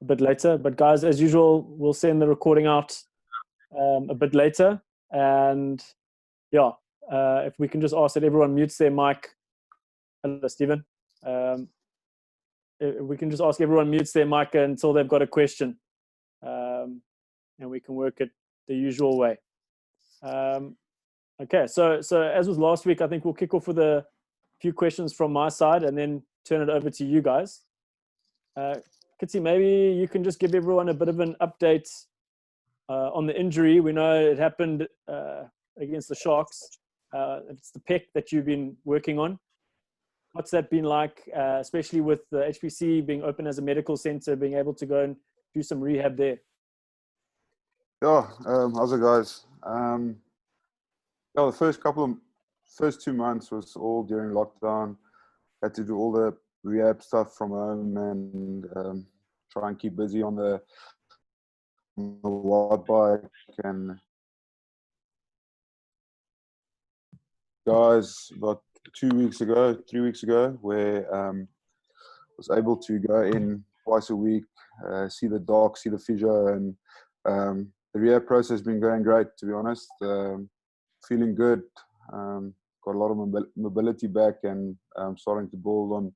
a bit later. But guys, as usual, we'll send the recording out a bit later. And yeah, if we can just ask that everyone mutes their mic. Hello, Steven. We can just ask everyone mutes their mic until they've got a question, and we can work it the usual way. Okay, so as was last week, I think we'll kick off with a few questions from my side and then turn it over to you guys. Kitsi, maybe you can just give everyone a bit of an update on the injury. We know it happened against the Sharks. It's the pec that you've been working on. What's that been like, especially with the HPC being open as a medical center, being able to go and do some rehab there? Yeah, how's it, guys? Yeah, the first 2 months was all during lockdown. Had to do all the rehab stuff from home and try and keep busy on the watt bike. And guys, about 3 weeks ago, where was able to go in twice a week, see the doc, see the physio, and the rehab process has been going great, to be honest. Feeling good, got a lot of mobility back, and starting to build on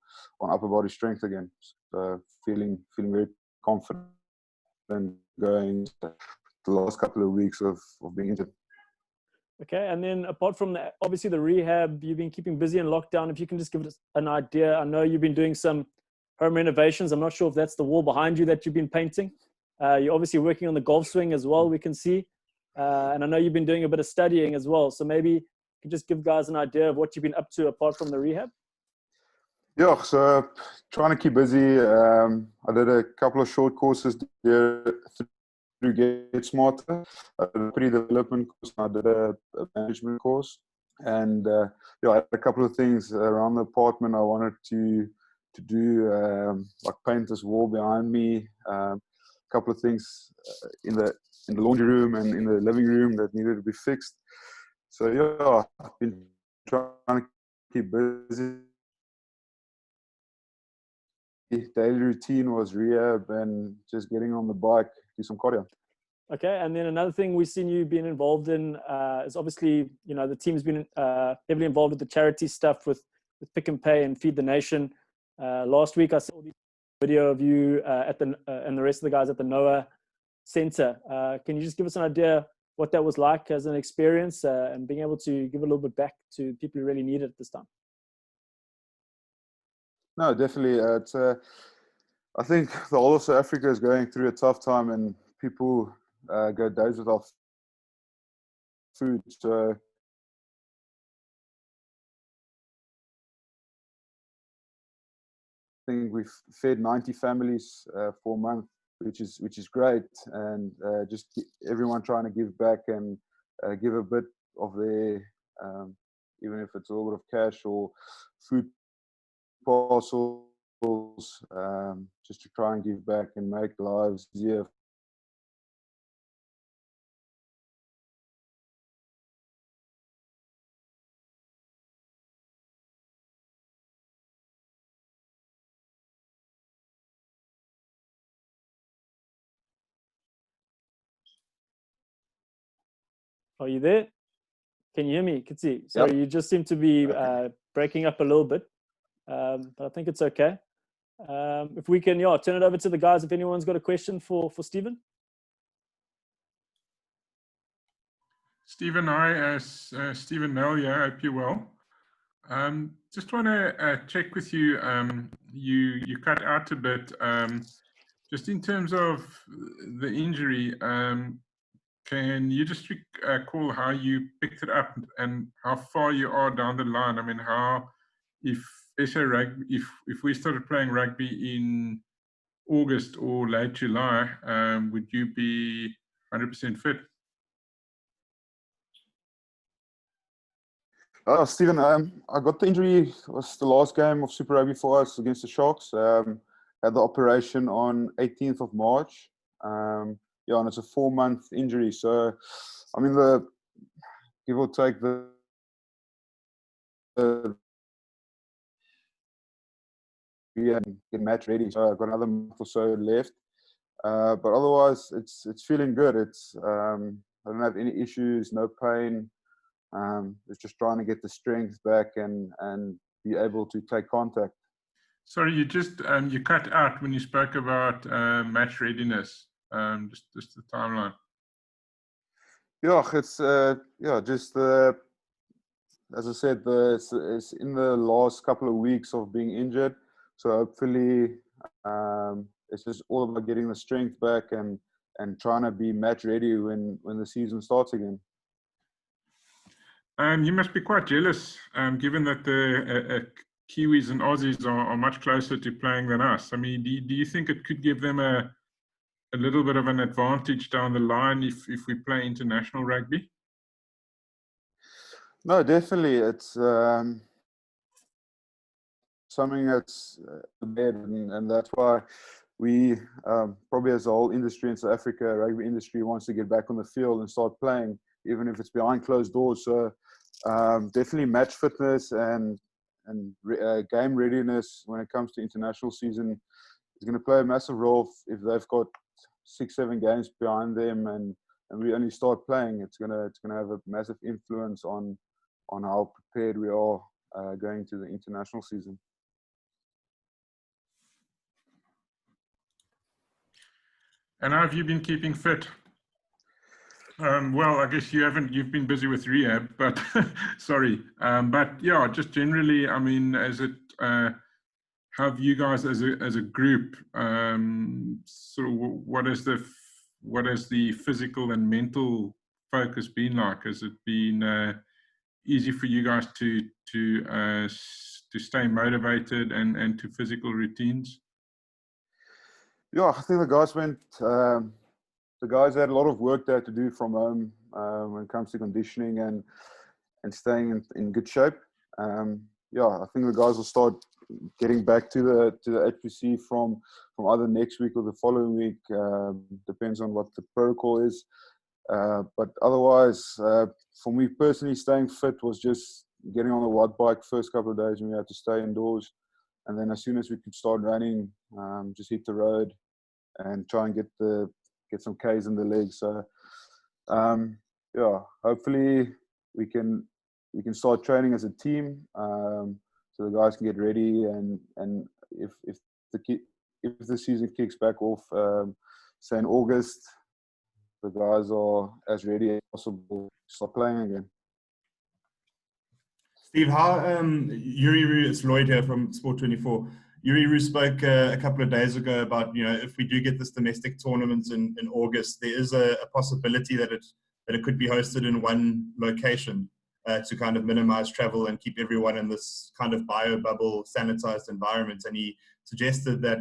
upper body strength again. So feeling very confident going the last couple of weeks of being injured. Okay, and then apart from obviously the rehab, you've been keeping busy in lockdown. If you can just give us an idea, I know you've been doing some home renovations. I'm not sure if that's the wall behind you that you've been painting. You're obviously working on the golf swing as well, we can see. And I know you've been doing a bit of studying as well. So maybe you can just give guys an idea of what you've been up to apart from the rehab. Yeah, so trying to keep busy. I did a couple of short courses there through Get Smarter. I did a pre-development course, I did a management course. And yeah, I had a couple of things around the apartment I wanted to do, like paint this wall behind me. A couple of things in the laundry room and in the living room that needed to be fixed. So yeah, I've been trying to keep busy. Daily routine was rehab and just getting on the bike, do some cardio. Okay, and then another thing we've seen you being involved in is obviously, you know, the team's been heavily involved with the charity stuff with Pick and Pay and Feed the Nation. Last week I saw the video of you and the rest of the guys at the NOAA Center. Can you just give us an idea what that was like as an experience and being able to give a little bit back to people who really need it at this time? No, definitely. I think the whole of South Africa is going through a tough time, and people go days without food. So I think we've fed 90 families for a month, which is great, and just everyone trying to give back and give a bit of their, even if it's a little bit of cash or food parcels, just to try and give back and make lives easier. Are you there? Can you hear me, Kitsi? Sorry, Yep. You just seem to be breaking up a little bit, but I think it's okay. If we can, turn it over to the guys if anyone's got a question for Steven. Steven, hi, Steven Nell here. I hope you're well. Just want to check with you. You cut out a bit. Just in terms of the injury, can you just recall how you picked it up and how far you are down the line? I mean, if we started playing rugby in August or late July, would you be 100% fit? Steven, I got the injury. It was the last game of Super Rugby for us against the Sharks. Had the operation on 18th of March. Yeah, and it's a 4-month injury. So, I mean, give or take the get match ready. So I've got another month or so left. But otherwise, it's feeling good. I don't have any issues, no pain. It's just trying to get the strength back and be able to take contact. Sorry, you just you cut out when you spoke about match readiness. Just the timeline. Yeah, it's just as I said, it's in the last couple of weeks of being injured. So hopefully, it's just all about getting the strength back and trying to be match ready when the season starts again. You must be quite jealous, given that the Kiwis and Aussies are much closer to playing than us. I mean, do you think it could give them a little bit of an advantage down the line if we play international rugby? No, definitely. It's something that's bad, and that's why we probably as a whole industry in South Africa, rugby industry, wants to get back on the field and start playing, even if it's behind closed doors. So definitely match fitness and game readiness when it comes to international season is going to play a massive role. If they've got 6-7 games behind them and we only start playing, it's gonna have a massive influence on how prepared we are going to the international season. And how have you been keeping fit? Well, I guess you haven't. You've been busy with rehab, but sorry. But yeah, just generally, I mean, have you guys as a group sort of what has the physical and mental focus been like? Has it been easy for you guys to stay motivated and to physical routines? Yeah, I think the guys went. The guys had a lot of work they had to do from home when it comes to conditioning and staying in good shape. Yeah, I think the guys will start getting back to the HPC from either next week or the following week. Depends on what the protocol is. But otherwise, for me personally, staying fit was just getting on the watt bike first couple of days when we had to stay indoors. And then as soon as we could start running, just hit the road and try and get some Ks in the legs. So yeah, hopefully we can start training as a team, so the guys can get ready. And if the season kicks back off, say in August, the guys are as ready as possible to start playing again. Steve, how Yuri, it's Lloyd here from Sport 24. Yuri spoke a couple of days ago about, if we do get this domestic tournament in August, there is a possibility that it could be hosted in one location to kind of minimize travel and keep everyone in this kind of bio bubble, sanitized environment. And he suggested that,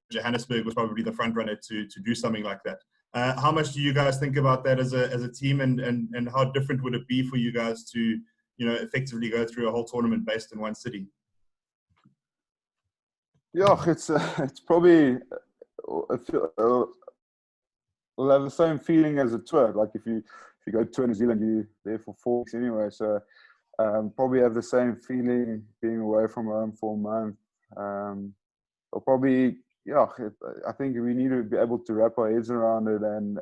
Johannesburg was probably the front runner to do something like that. How much do you guys think about that as a team, and how different would it be for you guys to, effectively go through a whole tournament based in one city? Yeah, it's probably we'll have the same feeling as a tour. Like if you go to New Zealand, you're there for 4 weeks anyway. So probably have the same feeling being away from home for a month. Or probably, yeah, I think we need to be able to wrap our heads around it and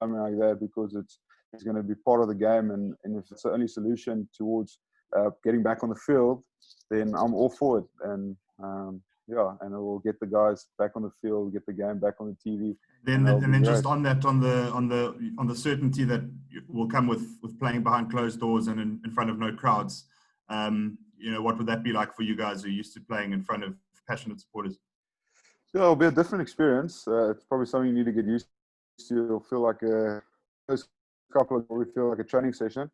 something like that, because it's going to be part of the game. And if it's the only solution towards getting back on the field, then I'm all for it. And yeah, and it will get the guys back on the field, get the game back on the TV. Then just on that, on the certainty that will come with playing behind closed doors and in front of no crowds, what would that be like for you guys who are used to playing in front of passionate supporters? Yeah, it'll be a different experience. It's probably something you need to get used to. It'll feel like first couple of we feel like a training session,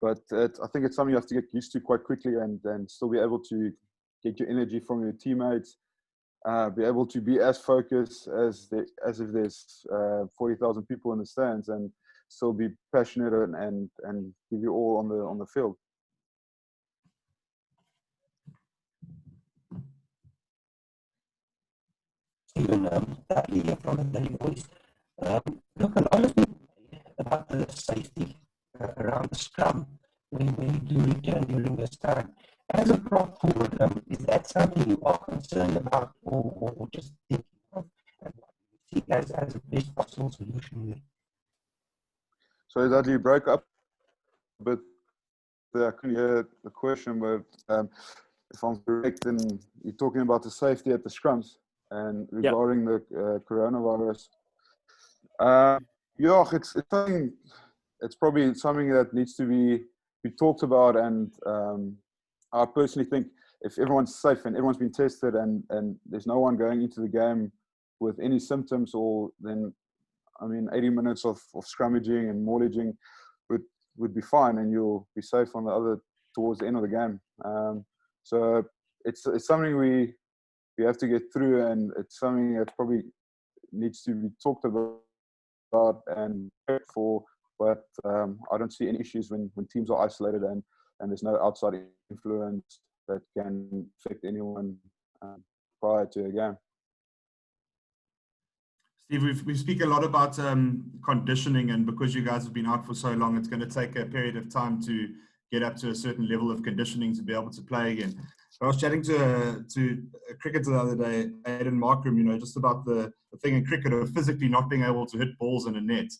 but I think it's something you have to get used to quite quickly and still be able to get your energy from your teammates, be able to be as focused as if there's 40,000 people in the stands, and still be passionate and give you all on the field. Steven, Dudley here from the Daily Voice. Look, a lot has been about the safety around the scrum when we do return during this time. as a prop forward, is that something you are concerned about, or just thinking of and what you see as a best possible solution there? So that you broke up a bit there. I couldn't hear the question, but if I'm correct, then you're talking about the safety at the scrums and regarding the coronavirus. Yeah, it's something. It's probably something that needs to be talked about, and I personally think if everyone's safe and everyone's been tested and there's no one going into the game with any symptoms, or then I mean 80 minutes of scrummaging and maulaging would be fine, and you'll be safe on the other towards the end of the game. So it's something we have to get through, and it's something that probably needs to be talked about and prepared for. But I don't see any issues when teams are isolated and there's no outside influence that can affect anyone prior to a game. Steve, we speak a lot about conditioning, and because you guys have been out for so long, it's going to take a period of time to get up to a certain level of conditioning to be able to play again. I was chatting to a cricketer the other day, Aidan Markram, just about the thing in cricket of physically not being able to hit balls in a net.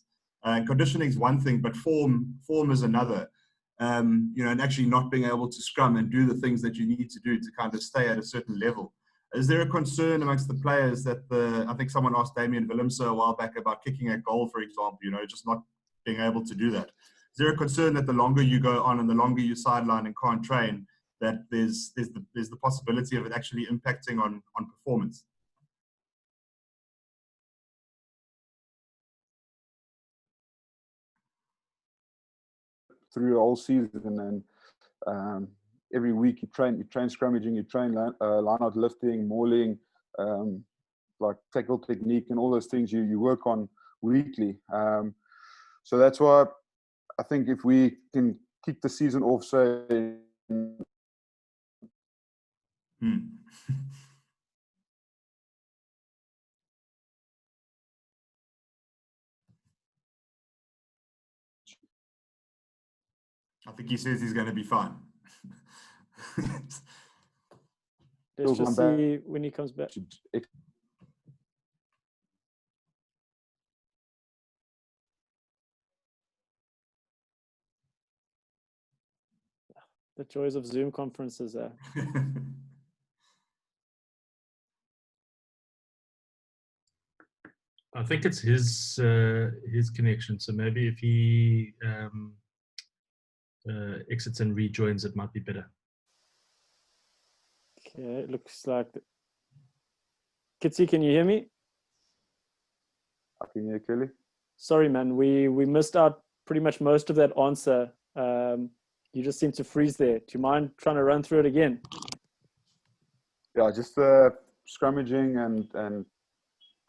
Conditioning is one thing, but form is another. And actually not being able to scrum and do the things that you need to do to kind of stay at a certain level. Is there a concern amongst the players that I think someone asked Damien Willemse a while back about kicking a goal, for example, just not being able to do that. Is there a concern that the longer you go on and the longer you sideline and can't train, that there's the possibility of it actually impacting on performance? Through the whole season, and every week you train scrummaging, you train line-out lifting, mauling, like tackle technique and all those things you work on weekly. So that's why I think if we can kick the season off, say, I think he says he's going to be fine. Let's just see when he comes back. The joys of Zoom conferences. I think it's his connection. So maybe if he exits and rejoins, it might be better. Okay, it looks like. Kitsy, can you hear me? I can hear Kelly. Sorry, man. We missed out pretty much most of that answer. You just seem to freeze there. Do you mind trying to run through it again? Yeah, just scrummaging and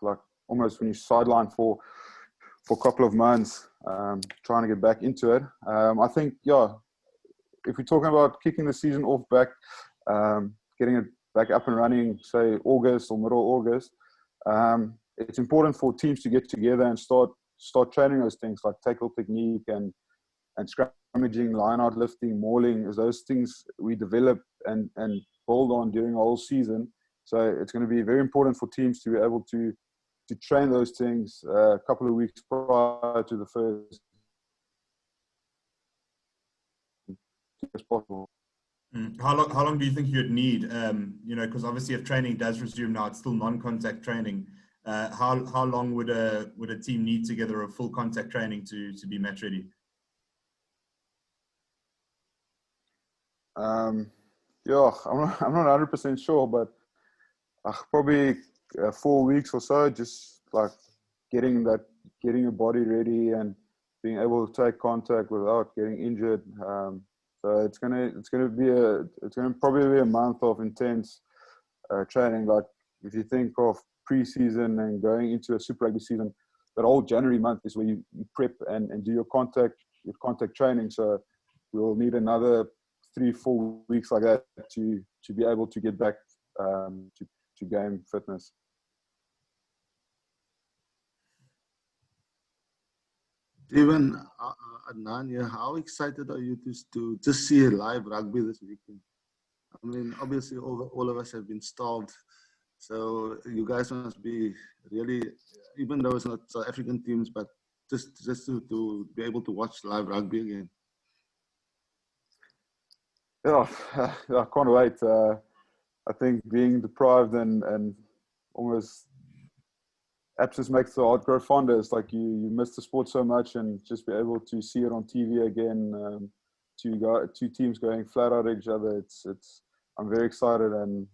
like almost when you sideline for a couple of months, trying to get back into it. I think, yeah, if we're talking about kicking the season off back, getting it back up and running, say August or middle August, it's important for teams to get together and start training those things like tackle technique and scrummaging, line-out lifting, mauling, is those things we develop and build on during the whole season. So it's going to be very important for teams to be able to train those things a couple of weeks prior to the first as possible. How long do you think you'd need? Because obviously if training does resume now, it's still non-contact training. How long would a team need together of full contact training to be match ready? Yeah, I'm not 100% sure, but probably 4 weeks or so, just like getting your body ready and being able to take contact without getting injured. So it's gonna probably be a month of intense training. Like if you think of pre-season and going into a Super Rugby season, that whole January month is where you prep and do your contact training. So we'll need another 3-4 weeks like that to be able to get back to game fitness. Steven, Adnan, how excited are you to just see live rugby this weekend? I mean, obviously, all of us have been starved. So you guys must be really, even though it's not South African teams, but just to be able to watch live rugby again. Yeah, I can't wait. I think being deprived and almost absence makes the heart grow fonder. It's like you miss the sport so much, and just be able to see it on TV again. Two teams going flat out at each other. I'm very excited, and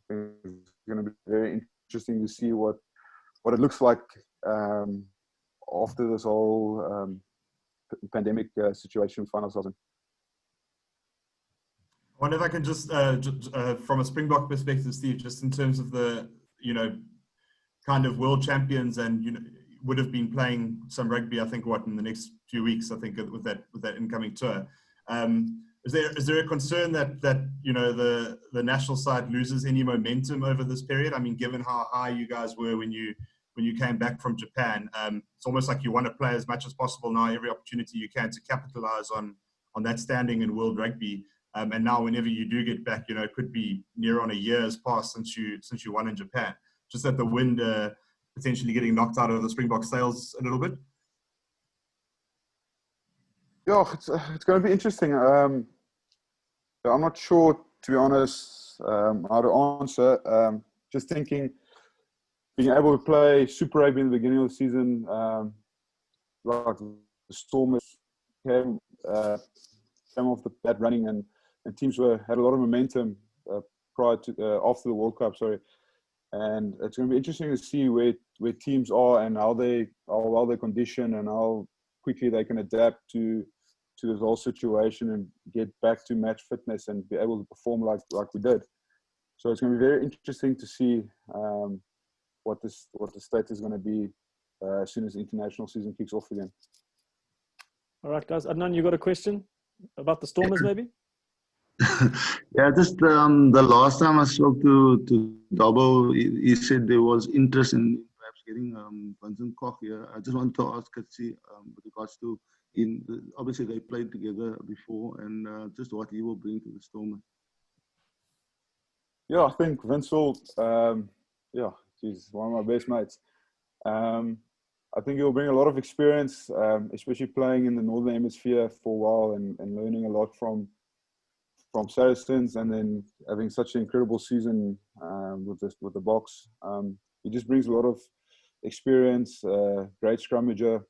it's going to be very interesting to see what it looks like after this whole pandemic situation we find ourselves in. I wonder if I can just from a Springbok perspective, Steve, just in terms of the, kind of world champions, and, would have been playing some rugby, I think, in the next few weeks, I think, with that incoming tour. Is there a concern that the national side loses any momentum over this period? I mean, given how high you guys were when you came back from Japan, it's almost like you want to play as much as possible now, every opportunity you can to capitalize on that standing in world rugby. And now, whenever you do get back, it could be near on a year has passed since you won in Japan. Just that the wind potentially getting knocked out of the Springbok sails a little bit. Yeah, it's going to be interesting. I'm not sure, to be honest, how to answer. Just thinking, being able to play Super Rugby in the beginning of the season, like the Stormers came off the bad running, and teams had a lot of momentum after the World Cup. And it's going to be interesting to see where teams are and how well they condition and how quickly they can adapt to this whole situation and get back to match fitness and be able to perform like we did. So it's going to be very interesting to see what the state is going to be as soon as the international season kicks off again. All right, guys. Adnan, you got a question about the Stormers, maybe? Yeah, just the last time I spoke to Dabo, he said there was interest in perhaps getting Vincent Koch here. I just want to ask Kitshoff with regards to, obviously they played together before, and just what he will bring to the Stormers. Yeah, I think Vince will, he's one of my best mates. I think he'll bring a lot of experience, especially playing in the Northern Hemisphere for a while and learning a lot from Saracens, and then having such an incredible season with the Boks. He just brings a lot of experience, great scrummager,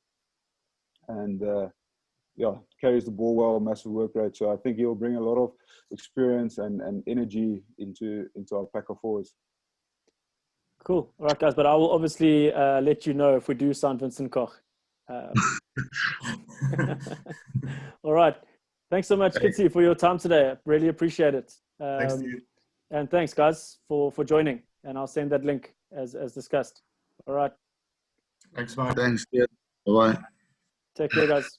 and carries the ball well, massive work rate. So I think he'll bring a lot of experience and energy into our pack of forwards. Cool. All right, guys. But I will obviously let you know if we do sign Vincent Koch. All right. Thanks so much, Kitshoff, for your time today. I really appreciate it. Thanks, Steve. And thanks, guys, for joining. And I'll send that link as discussed. All right. Thanks, Mike. Thanks. Yeah. Bye-bye. Take care, guys.